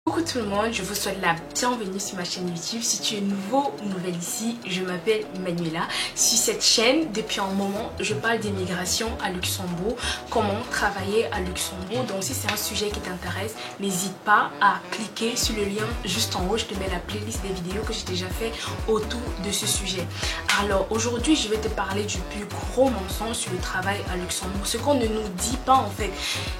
Coucou tout le monde, je vous souhaite la bienvenue sur ma chaîne YouTube. Si tu es nouveau ou nouvelle ici, je m'appelle Manuela. Sur cette chaîne, depuis un moment, je parle d'immigration à Luxembourg, comment travailler à Luxembourg. Donc si c'est un sujet qui t'intéresse, n'hésite pas à cliquer sur le lien juste en haut. Je te mets la playlist des vidéos que j'ai déjà fait autour de ce sujet. Alors aujourd'hui, je vais te parler du plus gros mensonge sur le travail à Luxembourg. Ce qu'on ne nous dit pas en fait,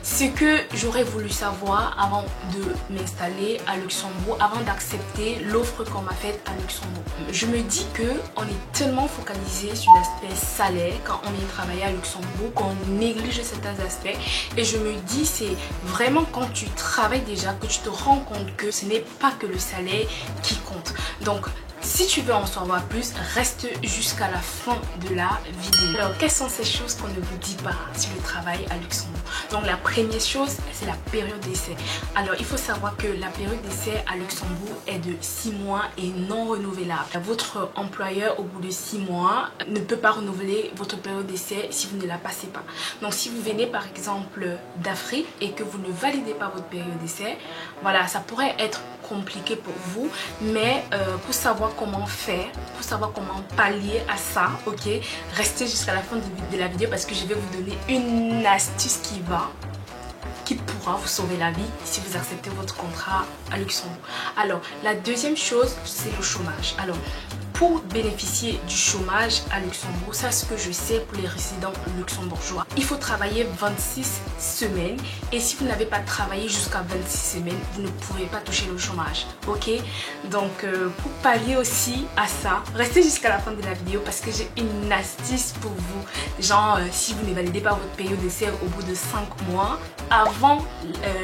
c'est que j'aurais voulu savoir avant de m'installer à Luxembourg, avant d'accepter l'offre qu'on m'a faite à Luxembourg. Je me dis que on est tellement focalisé sur l'aspect salaire quand on vient travailler à Luxembourg qu'on néglige certains aspects, et je me dis c'est vraiment quand tu travailles déjà que tu te rends compte que ce n'est pas que le salaire qui compte. Donc si tu veux en savoir plus, reste jusqu'à la fin de la vidéo. Alors, quelles sont ces choses qu'on ne vous dit pas sur le travail à Luxembourg? Donc, la première chose, c'est la période d'essai. Alors, il faut savoir que la période d'essai à Luxembourg est de 6 mois et non renouvelable. Votre employeur, au bout de 6 mois, ne peut pas renouveler votre période d'essai si vous ne la passez pas. Donc, si vous venez par exemple d'Afrique et que vous ne validez pas votre période d'essai, voilà, ça pourrait être compliqué pour vous, mais pour savoir comment faire, pour savoir comment pallier à ça, ok, restez jusqu'à la fin de la vidéo parce que je vais vous donner une astuce qui pourra vous sauver la vie si vous acceptez votre contrat à Luxembourg. Alors, la deuxième chose, c'est le chômage. Alors, pour bénéficier du chômage à Luxembourg, ça c'est ce que je sais pour les résidents luxembourgeois, il faut travailler 26 semaines, et si vous n'avez pas travaillé jusqu'à 26 semaines, vous ne pouvez pas toucher le chômage, ok? Donc pour pallier aussi à ça, restez jusqu'à la fin de la vidéo parce que j'ai une astuce pour vous. Genre si vous ne validez pas votre période d'essai au bout de 5 mois, avant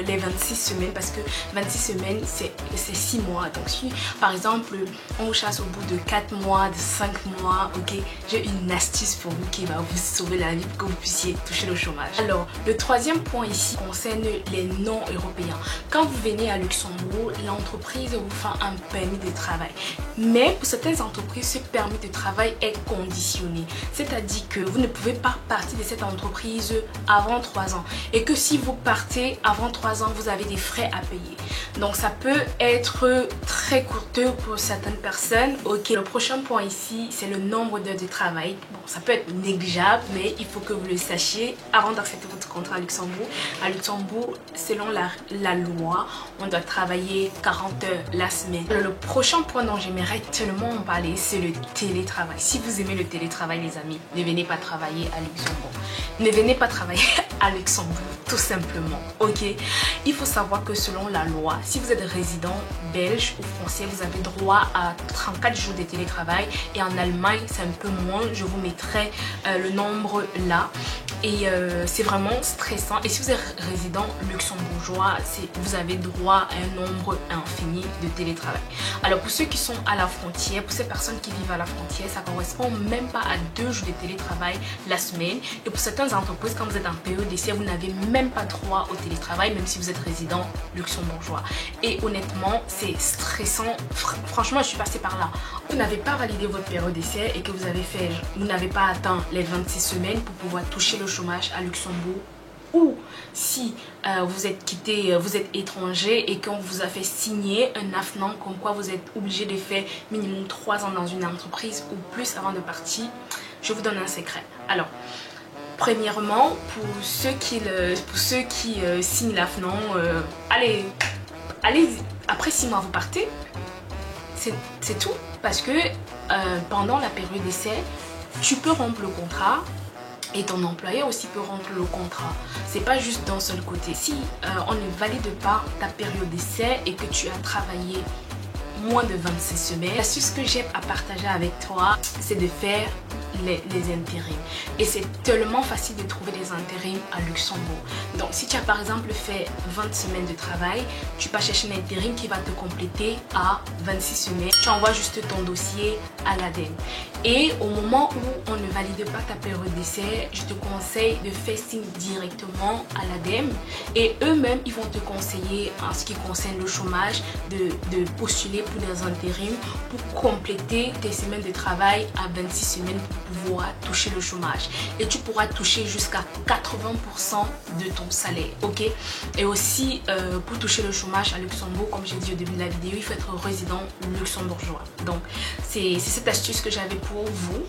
les 26 semaines, parce que 26 semaines c'est 6 mois, donc si par exemple on vous chasse au bout de 4 mois, de 5 mois, ok, j'ai une astuce pour vous qui va vous sauver la vie pour que vous puissiez toucher le chômage. Alors, le troisième point ici concerne les non-européens. Quand vous venez à Luxembourg, l'entreprise vous fait un permis de travail. Mais pour certaines entreprises, ce permis de travail est conditionné. C'est-à-dire que vous ne pouvez pas partir de cette entreprise avant 3 ans. Et que si vous partez avant 3 ans, vous avez des frais à payer. Donc, ça peut être très coûteux pour certaines personnes, ok. Le prochain point ici, c'est le nombre d'heures de travail. Bon, ça peut être négligeable, mais il faut que vous le sachiez avant d'accepter votre contrat à Luxembourg. À Luxembourg, selon la loi, on doit travailler 40 heures la semaine. Le prochain point dont j'aimerais tellement en parler, c'est le télétravail. Si vous aimez le télétravail, les amis, ne venez pas travailler à Luxembourg. Ne venez pas travailler à Luxembourg, tout simplement, ok? Il faut savoir que selon la loi, si vous êtes résident belge ou français, vous avez droit à 34 jours de télétravail, et en Allemagne c'est un peu moins, je vous mettrai le nombre là, et c'est vraiment stressant. Et si vous êtes résident luxembourgeois, vous avez droit à un nombre infini de télétravail. Alors pour ceux qui sont à la frontière, pour ces personnes qui vivent à la frontière, ça correspond même pas à 2 jours de télétravail la semaine, et pour certaines entreprises, quand vous êtes en période d'essai, vous n'avez même pas droit au télétravail même si vous êtes résident luxembourgeois. Et honnêtement c'est stressant. Franchement je suis passée par là. Vous n'avez pas validé votre période d'essai et que vous n'avez pas atteint les 26 semaines pour pouvoir toucher le chômage à Luxembourg, ou si vous êtes étranger et qu'on vous a fait signer un avenant comme quoi vous êtes obligé de faire minimum 3 ans dans une entreprise ou plus avant de partir, je vous donne un secret. Alors, premièrement, pour ceux qui signent l'avenant, allez, après 6 mois vous partez, c'est tout, parce que pendant la période d'essai, tu peux rompre le contrat et ton employeur aussi peut rompre le contrat. C'est pas juste d'un seul côté. Si on ne valide pas ta période d'essai et que tu as travaillé moins de 26 semaines, l'astuce que j'ai à partager avec toi, c'est de faire les intérims. Et c'est tellement facile de trouver des intérims à Luxembourg. Donc si tu as par exemple fait 20 semaines de travail, tu vas chercher un intérim qui va te compléter à 26 semaines. Tu envoies juste ton dossier à l'ADEME. Et au moment où on ne valide pas ta période d'essai, je te conseille de faire signe directement à l'ADEME et eux-mêmes ils vont te conseiller en ce qui concerne le chômage de postuler pour des intérims pour compléter tes semaines de travail à 26 semaines pour pouvoir toucher le chômage. Et tu pourras toucher jusqu'à 80% de ton salaire, ok? Et aussi pour toucher le chômage à Luxembourg, comme j'ai dit au début de la vidéo, il faut être résident luxembourgeois. Donc c'est cette astuce que j'avais pour vous.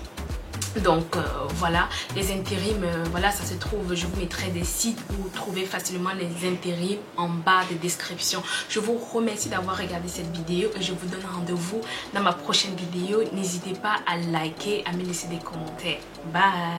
Donc voilà, les intérims, voilà, ça se trouve, je vous mettrai des sites où vous trouvez facilement les intérims en bas de description. Je vous remercie d'avoir regardé cette vidéo et je vous donne rendez-vous dans ma prochaine vidéo. N'hésitez pas à liker, à me laisser des commentaires. Bye!